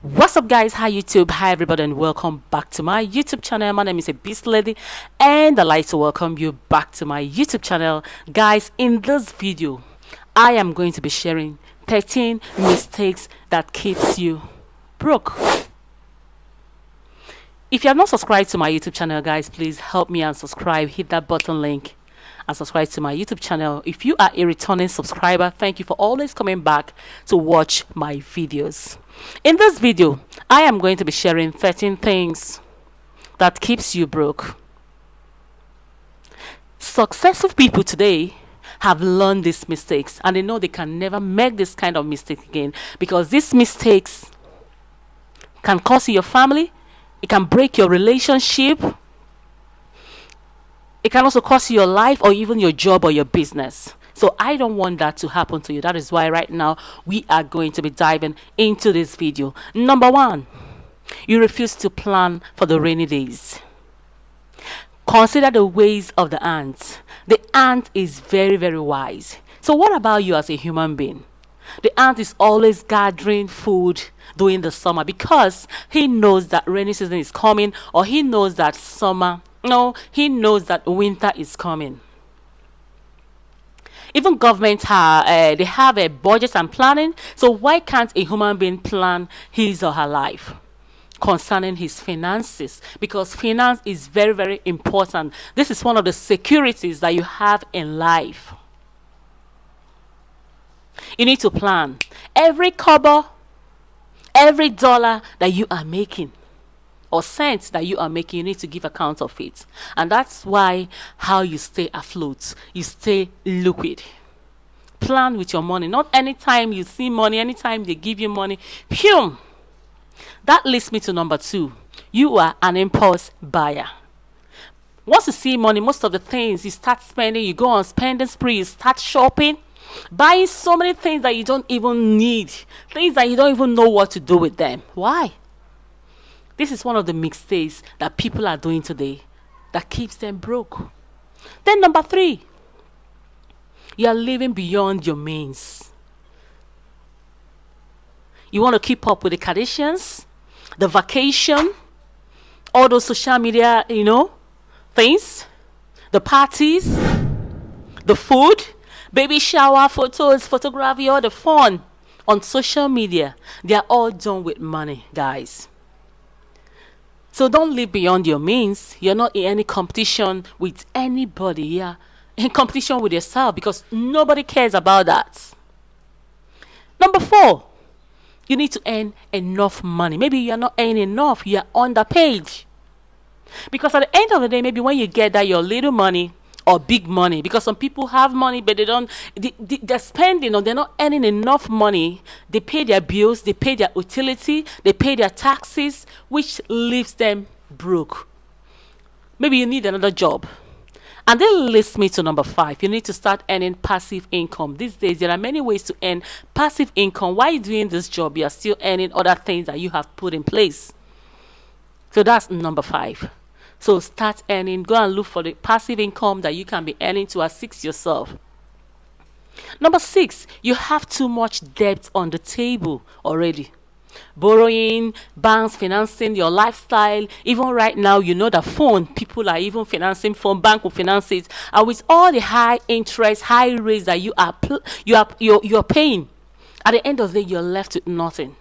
What's up, guys? Hi YouTube, hi everybody, and welcome back to my YouTube channel. My name is Ebys'Lady, and I'd like to welcome you back to my YouTube channel. Guys, in this video I am going to be sharing 13 mistakes that keeps you broke. If you have not subscribed to my YouTube channel, guys, please help me and subscribe. Hit that button link and subscribe to my YouTube channel. If you are a returning subscriber, thank you for always coming back to watch my videos. In this video, I am going to be sharing 13 things that keeps you broke. Successful people today have learned these mistakes, and they know they can never make this kind of mistake again, because these mistakes can cost you your family, it can break your relationship, it can also cost you your life or even your job or your business. So I don't want that to happen to you. That is why right now we are going to be diving into this video. Number one, you refuse to plan for the rainy days. Consider the ways of the ant. The ant is very, very wise. So what about you as a human being? The ant is always gathering food during the summer because he knows that rainy season is coming, or he knows that he knows that winter is coming. Even governments have they have a budget and planning. So why can't a human being plan his or her life concerning his finances? Because finance is very, very important. This is one of the securities that you have in life. You need to plan every kobo, every dollar that you are making, or cents that you are making. You need to give account of it. And that's why how you stay afloat, you stay liquid. Plan with your money. Not anytime you see money, anytime they give you money, phew. That leads me to number two. You are an impulse buyer. Once you see money, most of the things you start spending, you go on spending spree, you start shopping, buying so many things that you don't even need, things that you don't even know what to do with them. Why? This is one of the mistakes that people are doing today that keeps them broke. Then number three, you are living beyond your means. You want to keep up with the Kardashians, the vacation, all those social media, things, the parties, the food, baby shower photos, photography, all the fun on social media. They are all done with money, guys. So don't live beyond your means. You're not in any competition with anybody. You're in competition with yourself, because nobody cares about that. Number four, you need to earn enough money. Maybe you're not earning enough. You're underpaid. Because at the end of the day, maybe when you get that your little money or big money, because some people have money but they're spending, or they're not earning enough money. They pay their bills, they pay their utility, they pay their taxes, which leaves them broke. Maybe you need another job. And that leads me to number five. You need to start earning passive income. These days there are many ways to earn passive income. While you're doing this job, you are still earning other things that you have put in place. So that's number five. So start earning. Go and look for the passive income that you can be earning to assist yourself. Number six, you have too much debt on the table already. Borrowing, banks financing your lifestyle. Even right now, you know that phone, people are even financing phone, bank will finance it. And with all the high interest, high rates that you're paying, at the end of the day, you're left with nothing.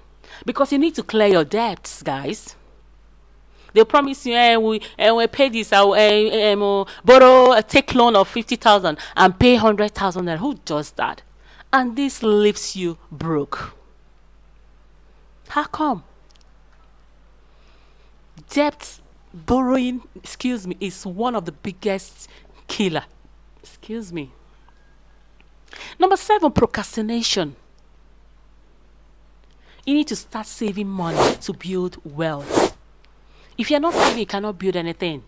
Because you need to clear your debts, guys. They promise you, we pay this, borrow, take loan of 50,000 and pay 100,000. Who does that? And this leaves you broke. How come? Debt, borrowing, is one of the biggest killer. Number seven, procrastination. You need to start saving money to build wealth. If you're not saving, you cannot build anything.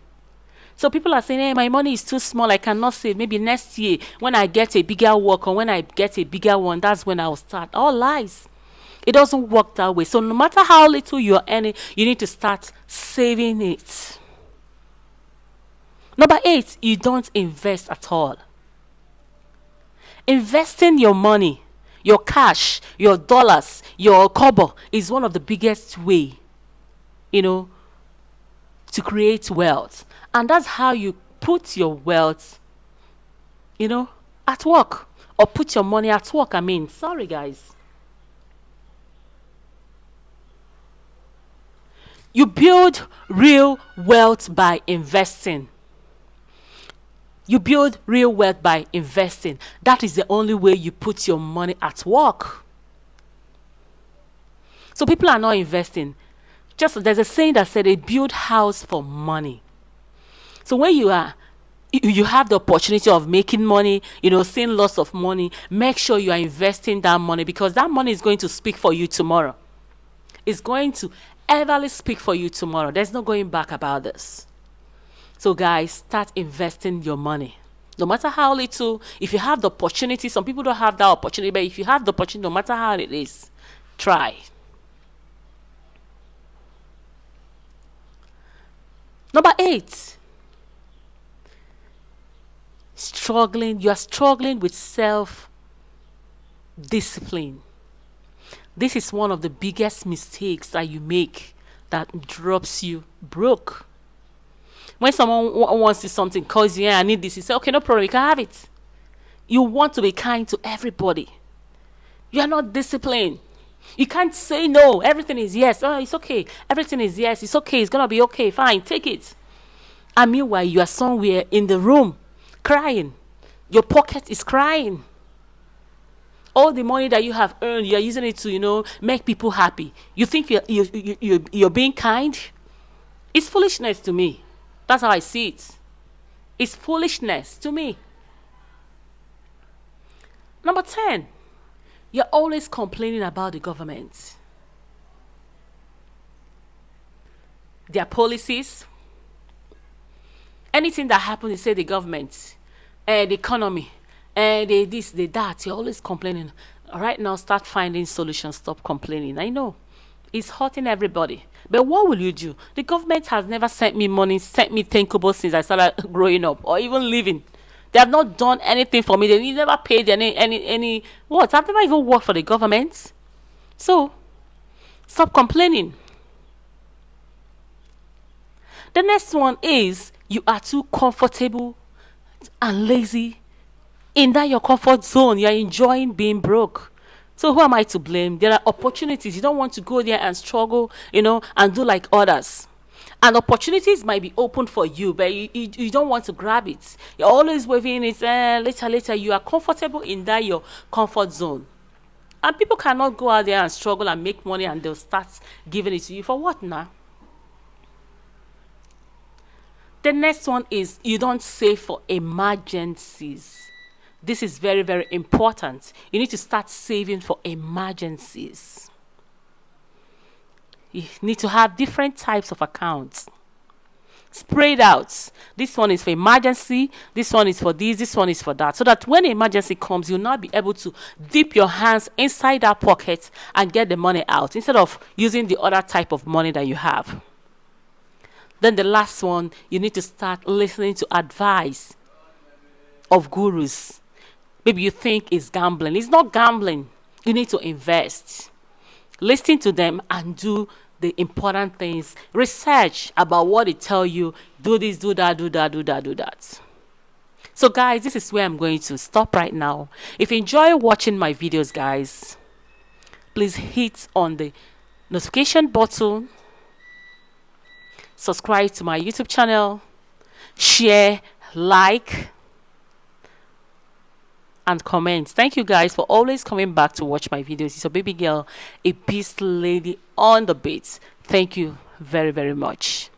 So people are saying, hey, my money is too small, I cannot save. Maybe next year, when I get a bigger work, or when I get a bigger one, that's when I'll start. All lies. It doesn't work that way. So no matter how little you're earning, you need to start saving it. Number eight, you don't invest at all. Investing your money, your cash, your dollars, your kobo is one of the biggest way, to create wealth. And that's how you put your wealth, at work, or put your money at work. I mean, sorry guys. You build real wealth by investing. You build real wealth by investing. That is the only way you put your money at work. So people are not investing. Just there's a saying that said they build house for money. So when you have the opportunity of making money, seeing lots of money, make sure you are investing that money, because that money is going to speak for you tomorrow. It's going to everly speak for you tomorrow. There's no going back about this. So guys, start investing your money. No matter how little, if you have the opportunity, some people don't have that opportunity, but if you have the opportunity, no matter how it is, try. Number 8. You are struggling with self-discipline. This is one of the biggest mistakes that you make that drops you broke. When someone wants something, calls you, I need this, you say, okay, no problem, you can have it. You want to be kind to everybody. You are not disciplined. You can't say no. Everything is yes. Oh, it's okay. Everything is yes. It's okay. It's going to be okay. Fine. Take it. And meanwhile, you are somewhere in the room crying. Your pocket is crying. All the money that you have earned, you are using it to, make people happy. You think you're being kind? It's foolishness to me. That's how I see it. It's foolishness to me. Number 10. You're always complaining about the government. Their policies. Anything that happens, you say the government, the economy, they this, they that. You're always complaining. Right now, start finding solutions. Stop complaining. I know it's hurting everybody, but what will you do? The government has never sent me money, sent me thinkable since I started growing up, or even living. They have not done anything for me. They never paid any what? I've never even worked for the government. So stop complaining. The next one is you are too comfortable and lazy in that your comfort zone. You are enjoying being broke. So who am I to blame? There are opportunities. You don't want to go there and struggle, and do like others. And opportunities might be open for you, but you don't want to grab it. You're always waving it, later. You are comfortable in that your comfort zone. And people cannot go out there and struggle and make money and they'll start giving it to you. For what now? The next one is you don't save for emergencies. This is very, very important. You need to start saving for emergencies. You need to have different types of accounts. Spread out. This one is for emergency. This one is for this one is for that. So that when emergency comes, you'll not be able to dip your hands inside that pocket and get the money out, instead of using the other type of money that you have. Then the last one, you need to start listening to advice of gurus. Maybe you think it's gambling. It's not gambling. You need to invest. Listen to them and do the important things. Research about what they tell you. Do this, do that, do that, do that, do that. So guys, this is where I'm going to stop right now. If you enjoy watching my videos, guys, please hit on the notification button. Subscribe to my YouTube channel. Share, like, and comment. Thank you guys for always coming back to watch my videos. It's your baby girl, Ebys'Lady on the beats. Thank you very, very much.